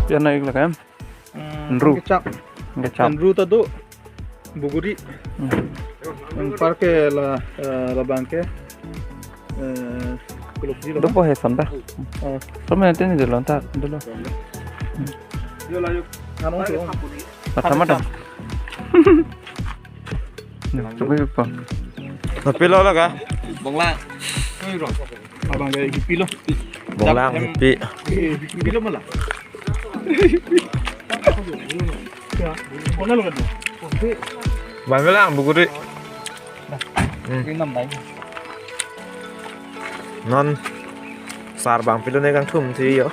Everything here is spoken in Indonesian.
Pian naik lah kan? Ru. Kecap. Kecap. Ru tadi Buguri. Yang parke la banke. Dopo hai sanda. Sama nanti ni dulu ntar dulu. Yo lah yuk. Anu tu. Macam-macam. Coba apa? Tapi lo lah kah? Bonglang. Abang gaya gipi lo. Bonglang hipi. Gipi lo malah. Ya, mana lo kan? Banglang buguri. Nam đấy. Non sar bang pilo ne kang thum thi yo.